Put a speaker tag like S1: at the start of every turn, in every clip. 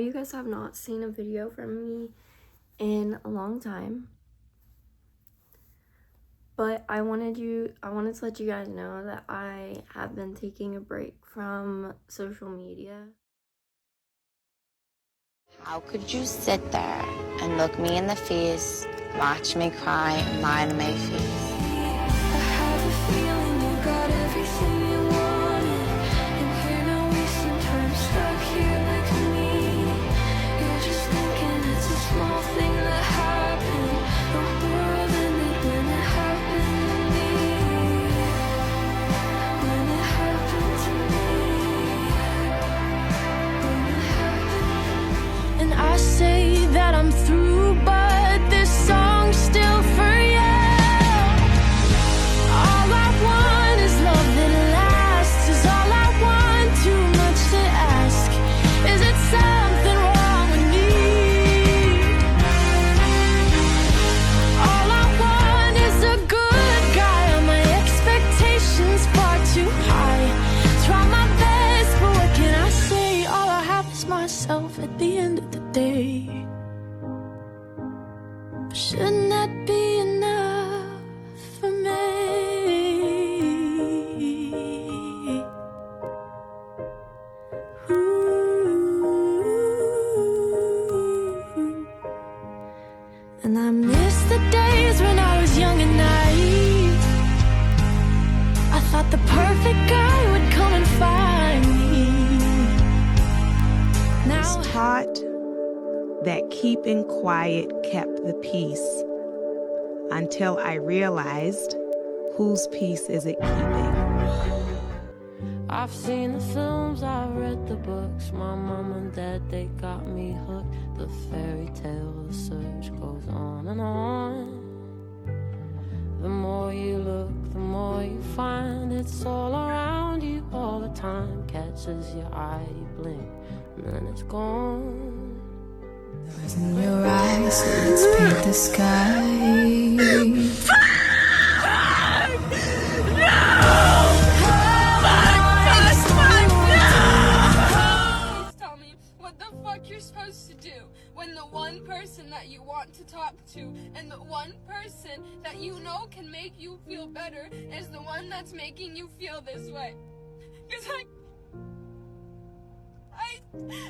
S1: you guys have not seen a video from me in a long time, but I wanted to let you guys know that I have been taking a break from social media.
S2: How could you sit there and look me in the face, watch me cry, and lie to my face?
S3: I have a feeling you got everything you wanted, and here now wasting time stuck here like me. You're just thinking it's a small thing that happened. The world ended when it happened to me. When it happened to me. When it happened. And I say that I'm through, but this song's still for you. At the end of the day, shouldn't that be enough for me? Ooh. And I miss the days when I was young and naive. I thought the perfect guy would come and find me.
S4: I was taught that keeping quiet kept the peace until I realized whose peace is it keeping.
S3: I've seen the films, I've read the books. My mom and dad, they got me hooked. The fairy tale, the search goes on and on. The more you look, the more you find. It's all around you all the time. Catches your eye, you blink, and then it's gone.
S5: Stars in your eyes, so let's paint the sky.
S6: Please tell me what the fuck you're supposed to do when the one person that you want to talk to and the one person that you know can make you feel better is the one that's making you feel this way. Because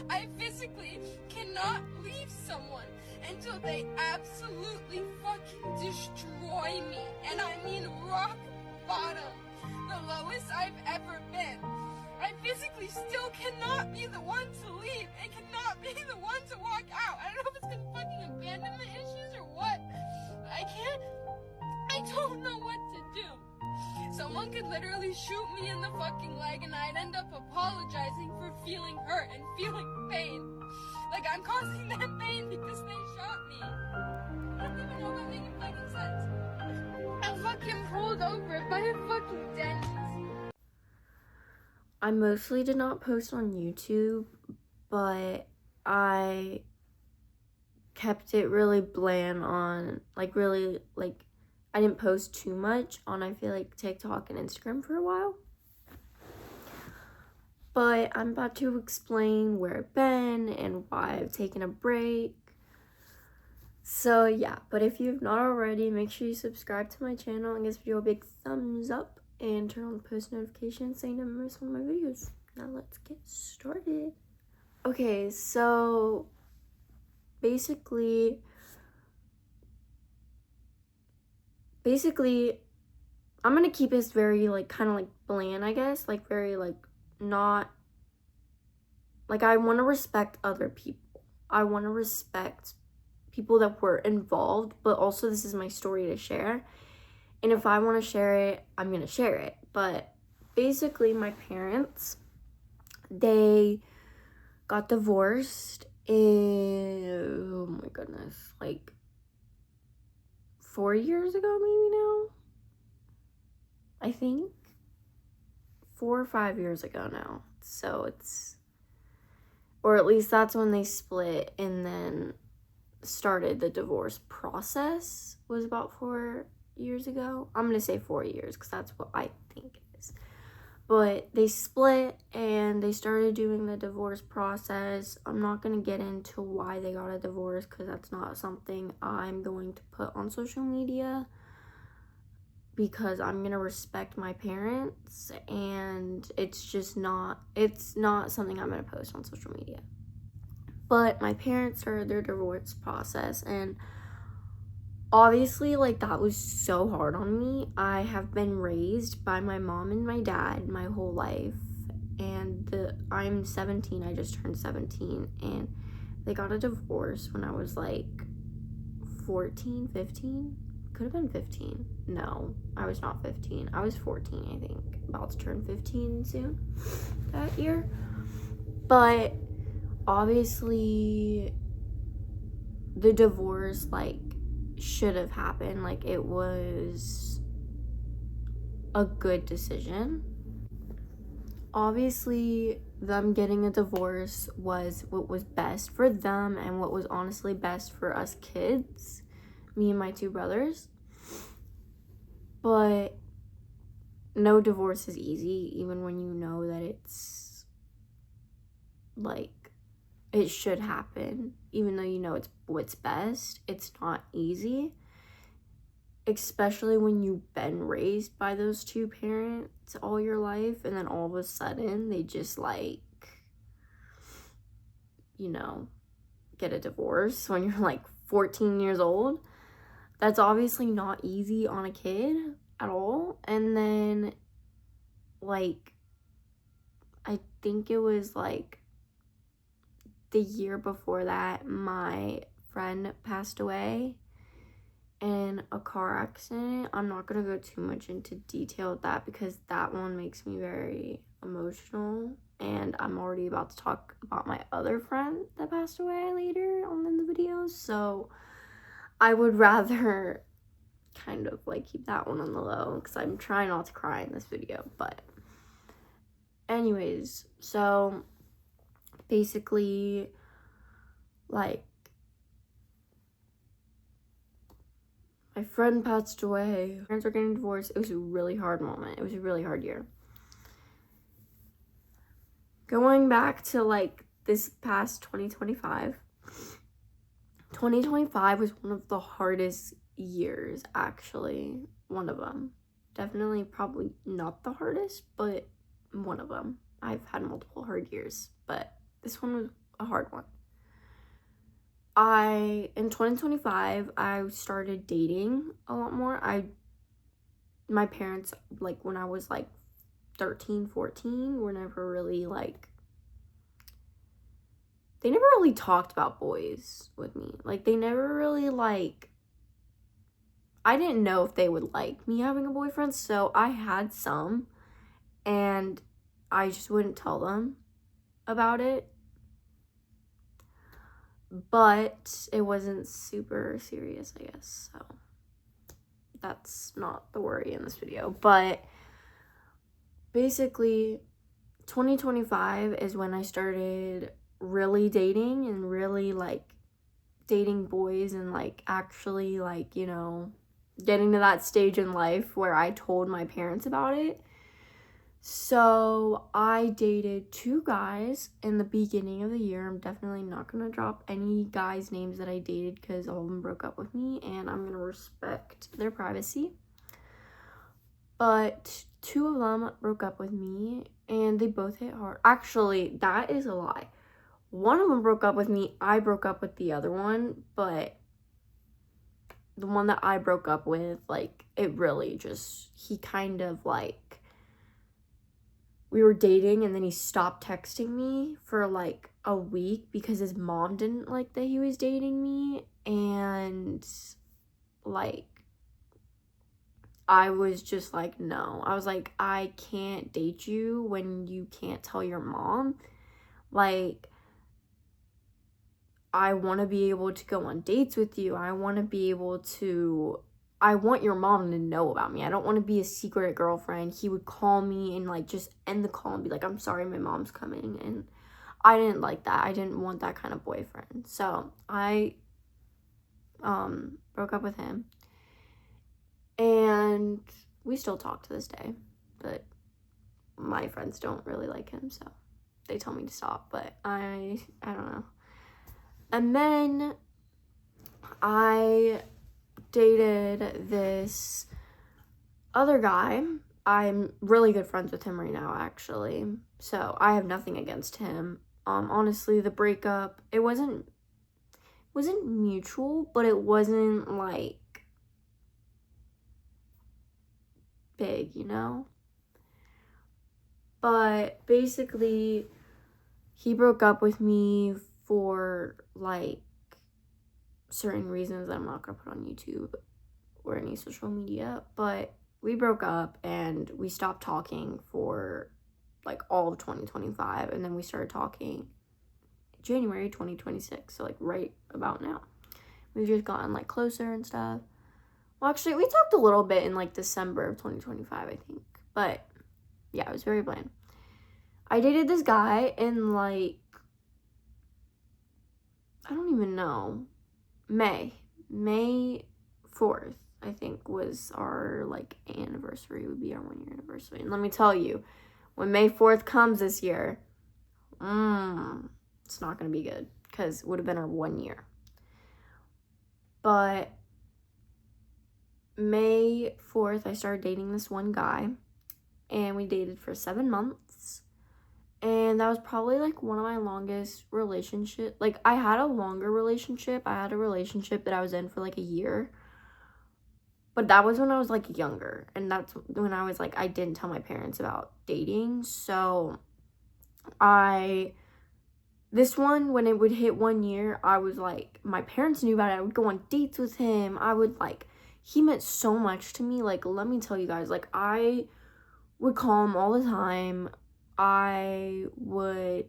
S6: I physically cannot leave someone until they absolutely fucking destroy me. And I mean rock bottom. The lowest I've ever been. I physically still cannot be the one to leave and cannot be the one to walk out. I don't know if it's because fucking abandonment issues or what. I don't know what to do. Someone could literally shoot me in the fucking leg and I'd end up apologizing for feeling hurt and feeling pain. Like I'm causing them pain because they shot me. I don't even know if I'm making fucking sense. I'm fucking pulled over by a fucking dentist.
S1: I mostly did not post on YouTube, but I kept it really bland on, I didn't post too much on, I feel like, TikTok and Instagram for a while. But I'm about to explain where I've been and why I've taken a break. So yeah, but if you've not already, make sure you subscribe to my channel and give this video a big thumbs up and turn on the post notifications so you never miss one of my videos. Now let's get started. Okay, so basically, I'm gonna keep this very, kind of, bland, I guess. Very, not... I want to respect other people. I want to respect people that were involved, but also this is my story to share. And if I want to share it, I'm gonna share it. But basically, my parents, they got divorced in, oh my goodness, 4 years ago, maybe now? I think 4 or 5 years ago now. So it's, or at least that's when they split and then started the divorce process, was about 4 years ago. I'm gonna say 4 years because that's what I think it is. But they split and they started doing the divorce process. I'm not going to get into why they got a divorce because that's not something I'm going to put on social media, because I'm going to respect my parents, and it's not something I'm going to post on social media. But my parents started their divorce process, and obviously, like, that was so hard on me. I have been raised by my mom and my dad my whole life, and I'm 17. I just turned 17, and they got a divorce when I was like 14, 15. Could have been 15. No, I was not 15. I was 14, I think. About to turn 15 soon that year. But obviously, the divorce, like, should have happened. Like, it was a good decision. Obviously, them getting a divorce was what was best for them and what was honestly best for us kids, me and my two brothers. But no divorce is easy, even when you know that it's like it should happen. Even though you know it's what's best, it's not easy, especially when you've been raised by those two parents all your life, and then all of a sudden they just, like, you know, get a divorce when you're like 14 years old. That's obviously not easy on a kid at all. And then, like, I think it was like the year before that, my friend passed away in a car accident. I'm not gonna go too much into detail with that because that one makes me very emotional, and I'm already about to talk about my other friend that passed away later on in the videos, so I would rather kind of like keep that one on the low because I'm trying not to cry in this video. But anyways, so basically, like, my friend passed away, my parents were getting divorced. It was a really hard moment. It was a really hard year. Going back to, like, this past 2025 was one of the hardest years, actually. One of them. Definitely probably not the hardest, but one of them. I've had multiple hard years, but this one was a hard one. In 2025, I started dating a lot more. My parents, like, when I was like 13, 14, were never really, like, they never really talked about boys with me. Like, they never really, like, I didn't know if they would like me having a boyfriend, so I had some, and I just wouldn't tell them about it. But it wasn't super serious, I guess, so that's not the worry in this video. But basically, 2025 is when I started really dating and really, like, dating boys and, like, actually, like, you know, getting to that stage in life where I told my parents about it. So I dated 2 guys in the beginning of the year. I'm definitely not going to drop any guys' names that I dated because all of them broke up with me, and I'm going to respect their privacy. But 2 of them broke up with me, and they both hit hard. Actually, that is a lie. One of them broke up with me. I broke up with the other one, but the one that I broke up with, like, it really just, he kind of, like, we were dating and then he stopped texting me for like a week because his mom didn't like that he was dating me, and, like, I was just like, no. I was like, I can't date you when you can't tell your mom. Like, I want to be able to go on dates with you. I want your mom to know about me. I don't want to be a secret girlfriend. He would call me and, like, just end the call and be like, I'm sorry, my mom's coming. And I didn't like that. I didn't want that kind of boyfriend. So I broke up with him. And we still talk to this day. But my friends don't really like him, so they tell me to stop, but I don't know. And then I dated this other guy. I'm really good friends with him right now, actually, so I have nothing against him. Honestly, the breakup, it wasn't mutual, but it wasn't like big, you know? But basically, he broke up with me for like certain reasons that I'm not gonna put on YouTube or any social media, but we broke up and we stopped talking for like all of 2025, and then we started talking January 2026, so like right about now. We've just gotten like closer and stuff. Well, actually, we talked a little bit in like December of 2025, I think, but yeah, it was very bland. I dated this guy in like, I don't even know, May 4th, I think, was our like anniversary, would be our 1 year anniversary. And let me tell you, when May 4th comes this year, it's not gonna be good, because it would have been our 1 year. But May 4th, I started dating this one guy, and we dated for 7 months. And that was probably like one of my longest relationships. Like, I had a longer relationship. I had a relationship that I was in for like a year. But that was when I was like younger. And that's when I was like, I didn't tell my parents about dating. So this one, when it would hit 1 year, I was like, my parents knew about it. I would go on dates with him. He meant so much to me. Like, let me tell you guys, like, I would call him all the time. I loved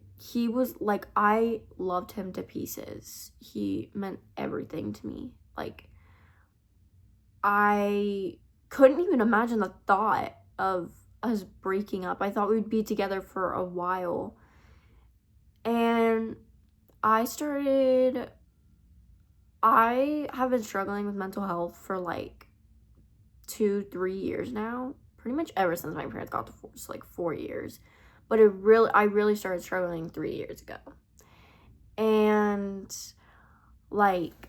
S1: him to pieces. He meant everything to me. Like, I couldn't even imagine the thought of us breaking up. I thought we'd be together for a while. And I have been struggling with mental health for like 2-3 years now. Pretty much ever since my parents got divorced, like 4 years. But I really started struggling 3 years ago. And like,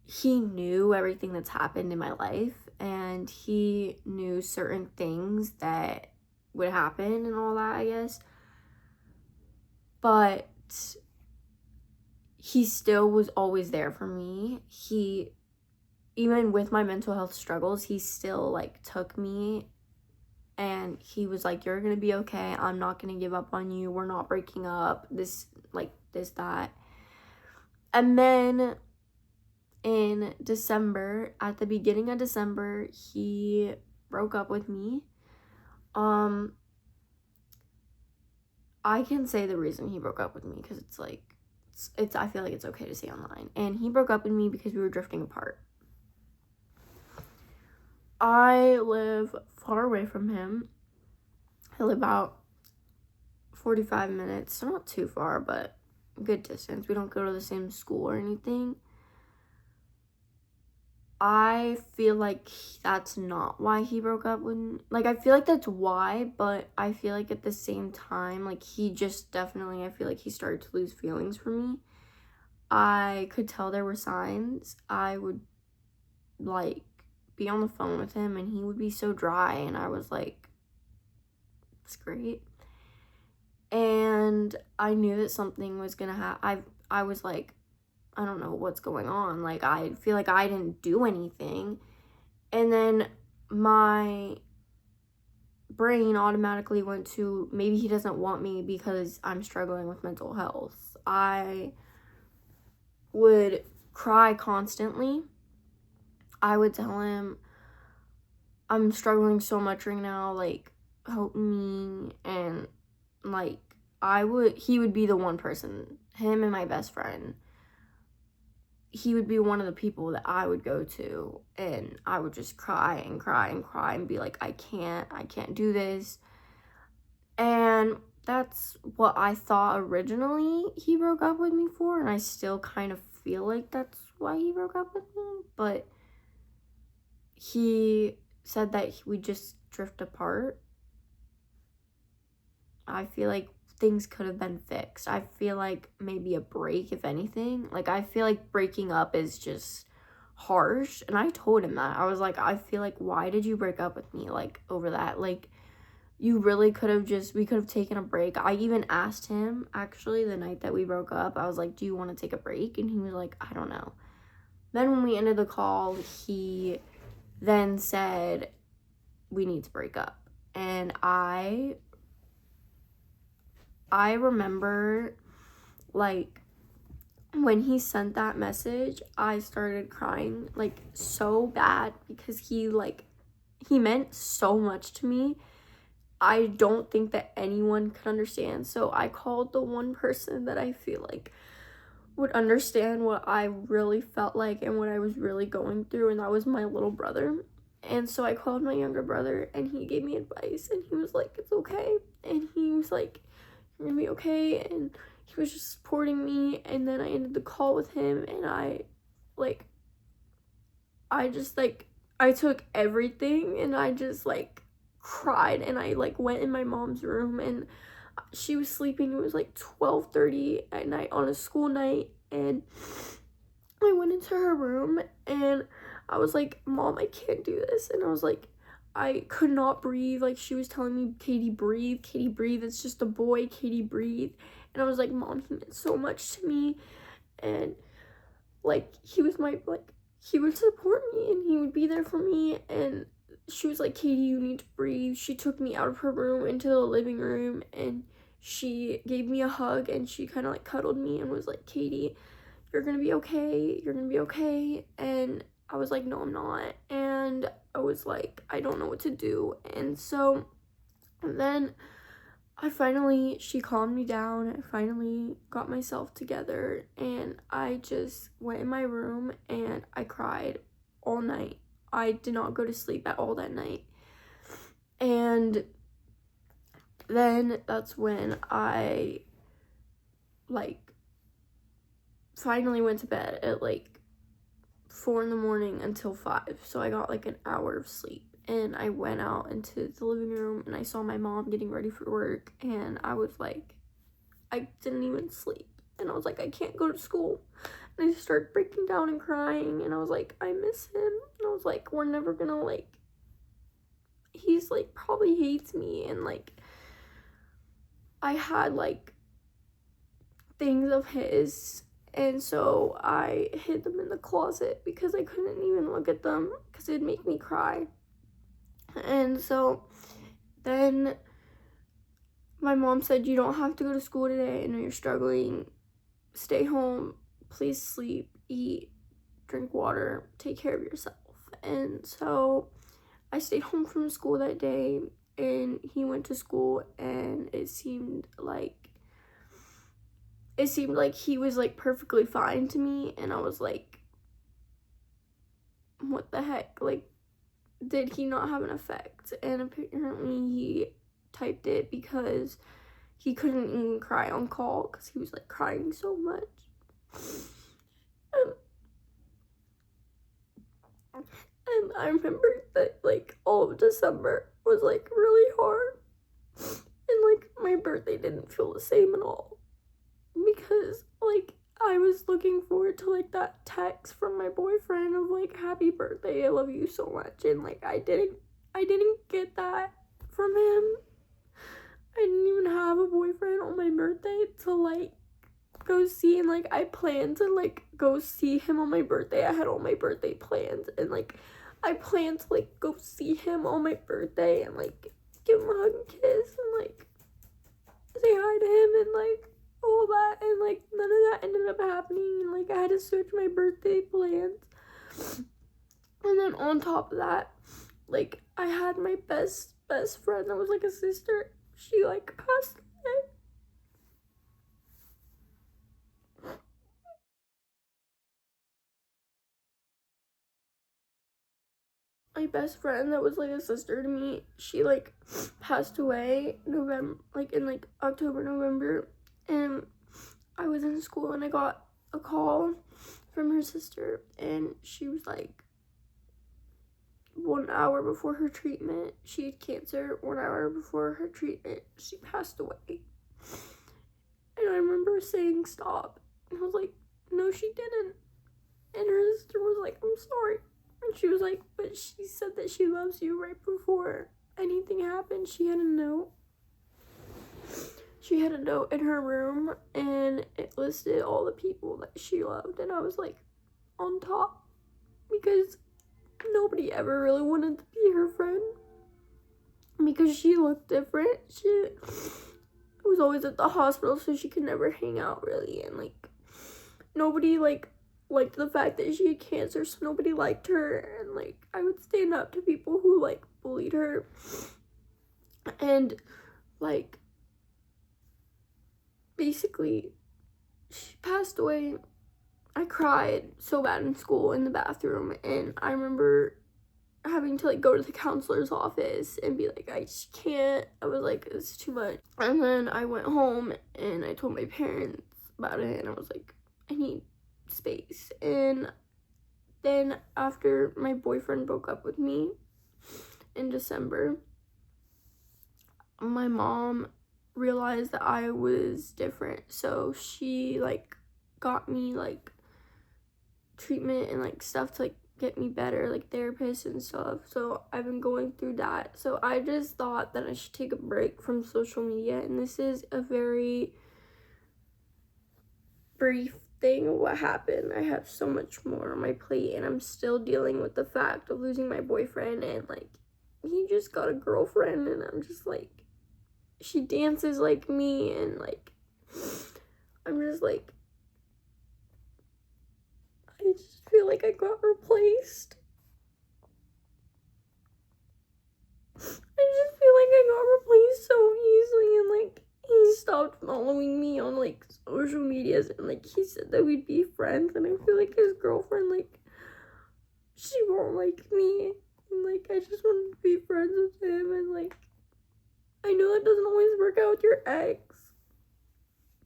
S1: he knew everything that's happened in my life, and he knew certain things that would happen and all that, I guess. But he still was always there for me. Even with my mental health struggles, he still like took me, and he was like, you're gonna be okay. I'm not gonna give up on you. We're not breaking up. This, that. And then in December, at the beginning of December, he broke up with me. I can say the reason he broke up with me, because it's like, I feel like it's okay to say online. And he broke up with me because we were drifting apart. I live far away from him. I live about 45 minutes, so not too far, but good distance. We don't go to the same school or anything. I feel like that's not why he broke up with me. Like, I feel like that's why, but I feel like at the same time, like, he just definitely, I feel like he started to lose feelings for me. I could tell there were signs. I would, like, be on the phone with him, and he would be so dry, and I was like, it's great. And I knew that something was gonna happen. I was like, I don't know what's going on. Like, I feel like I didn't do anything. And then my brain automatically went to, maybe he doesn't want me because I'm struggling with mental health. I would cry constantly. I would tell him, I'm struggling so much right now, like, help me. And like, he would be the one person, him and my best friend, he would be one of the people that I would go to, and I would just cry and cry and cry and be like, I can't do this. And that's what I thought originally he broke up with me for, and I still kind of feel like that's why he broke up with me. But he said that we just drift apart, I feel like things could have been fixed. I feel like maybe a break, if anything. Like, I feel like breaking up is just harsh. And I told him that. I was like, I feel like, why did you break up with me, like, over that? Like, you really could have we could have taken a break. I even asked him, actually, the night that we broke up, I was like, do you want to take a break? And he was like, I don't know. Then when we ended the call, he then said, we need to break up. And I remember, like, when he sent that message, I started crying, like, so bad, because he meant so much to me. I don't think that anyone could understand. So I called the one person that I feel like would understand what I really felt like and what I was really going through, and that was my little brother. And so I called my younger brother, and he gave me advice, and he was like, it's okay. And he was like, you're gonna be okay. And he was just supporting me. And then I ended the call with him, and I took everything, and I just, like, cried, and I, like, went in my mom's room, and she was sleeping. It was like 12:30 at night on a school night, and I went into her room, and I was like, Mom, I can't do this. And I was like, I could not breathe. Like, she was telling me, Katie, breathe, it's just a boy, Katie, breathe. And I was like, Mom, he meant so much to me, and, like, he would support me, and he would be there for me. And she was like, Katie, you need to breathe. She took me out of her room into the living room, and she gave me a hug, and she kind of, like, cuddled me and was like, Katie, you're gonna be okay. You're gonna be okay. And I was like, no, I'm not. And I was like, I don't know what to do. And so then she calmed me down. I finally got myself together, and I just went in my room, and I cried all night. I did not go to sleep at all that night. And then that's when I, like, finally went to bed at, like, 4 a.m. until 5. So I got, like, an hour of sleep. And I went out into the living room, and I saw my mom getting ready for work. And I was like, I didn't even sleep. And I was like, I can't go to school. And I just started breaking down and crying, and I was like, I miss him. And I was like, we're never gonna, like, he's, like, probably hates me. And, like, I had, like, things of his, and so I hid them in the closet because I couldn't even look at them because it'd make me cry. And so then my mom said, you don't have to go to school today. I know you're struggling. Stay home. Please sleep, eat, drink water, take care of yourself. And so I stayed home from school that day, and he went to school, and it seemed like he was, like, perfectly fine to me. And I was like, what the heck? Like, did he not have an effect? And apparently he typed it because he couldn't even cry on call because he was, like, crying so much. And I remember that, like, all of December was, like, really hard. And, like, my birthday didn't feel the same at all. Because, like, I was looking forward to, like, that text from my boyfriend of, like, happy birthday, I love you so much. And, like, I didn't get that from him. I didn't even have a boyfriend on my birthday to, like, go see. And, like, I planned to, like, go see him on my birthday. I had all my birthday plans, and, like, I planned to, like, go see him on my birthday and, like, give him a hug and kiss and, like, say hi to him and, like, all that. And, like, none of that ended up happening. And, like, I had to switch my birthday plans. And then on top of that, like, I had my best friend that was, like, a sister. She, like, passed away. My best friend that was, like, a sister to me, she, like, passed away in, like, October, November. And I was in school, and I got a call from her sister, and she was like, 1 hour before her treatment, she had cancer. 1 hour before her treatment, she passed away. And I remember saying stop. And I was like, no, she didn't. And her sister was like, I'm sorry. And she was like, but she said that she loves you right before anything happened. She had a note. She had a note in her room, and it listed all the people that she loved. And I was like, on top. Because nobody ever really wanted to be her friend. Because she looked different. She was always at the hospital, so she could never hang out really. And like, nobody liked the fact that she had cancer, so nobody liked her. And like, I would stand up to people who like bullied her. And like, basically, she passed away. I cried so bad in school in the bathroom, and I remember having to like go to the counselor's office and be like, I just can't. I was like, it's too much. And then I went home and I told my parents about it, and I was like, I need space. And then after my boyfriend broke up with me in December, my mom realized that I was different, so she like got me like treatment and like stuff to like get me better, like therapists and stuff. So I've been going through that. So I just thought that I should take a break from social media, and this is a very brief thing of what happened. I have so much more on my plate, and I'm still dealing with the fact of losing my boyfriend, and like, he just got a girlfriend, and I'm just like, she dances like me, and like, I'm just like, I just feel like I got replaced. I just feel like I got replaced so easily, and like, he stopped following me on like social medias, and like, he said that we'd be friends, and I feel like his girlfriend, like, she won't like me, and like, I just wanted to be friends with him. And like, I know it doesn't always work out with your ex,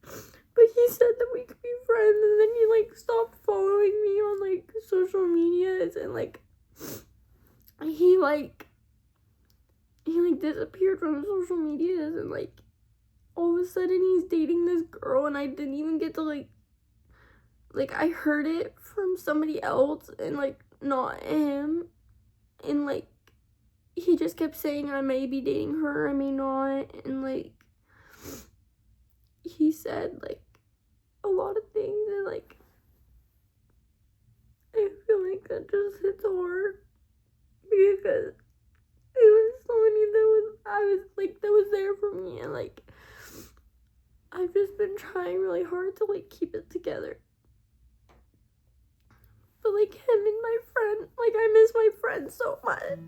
S1: but he said that we could be friends, and then he like stopped following me on like social medias, and like, he disappeared from social medias, and like, all of a sudden he's dating this girl, and I didn't even get to like I heard it from somebody else, and like, not him. And like, he just kept saying I may be dating her, I may not. And like, he said like a lot of things, and like, I feel like that just hits hard, because it was somebody that was there for me, and like, I've just been trying really hard to like keep it together. But like, him and my friend, like, I miss my friend so much.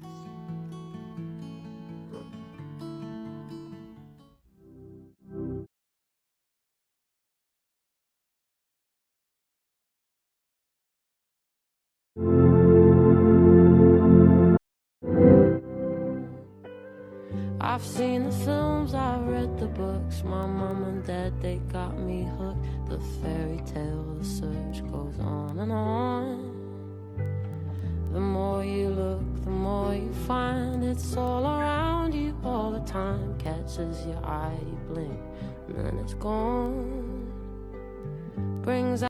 S3: I've seen the films, I've read the books. My mom and dad, they got me hooked. The fairy tale, the search goes on and on. The more you look, the more you find. It's all around you all the time. Catches your eye, you blink, and then it's gone. Brings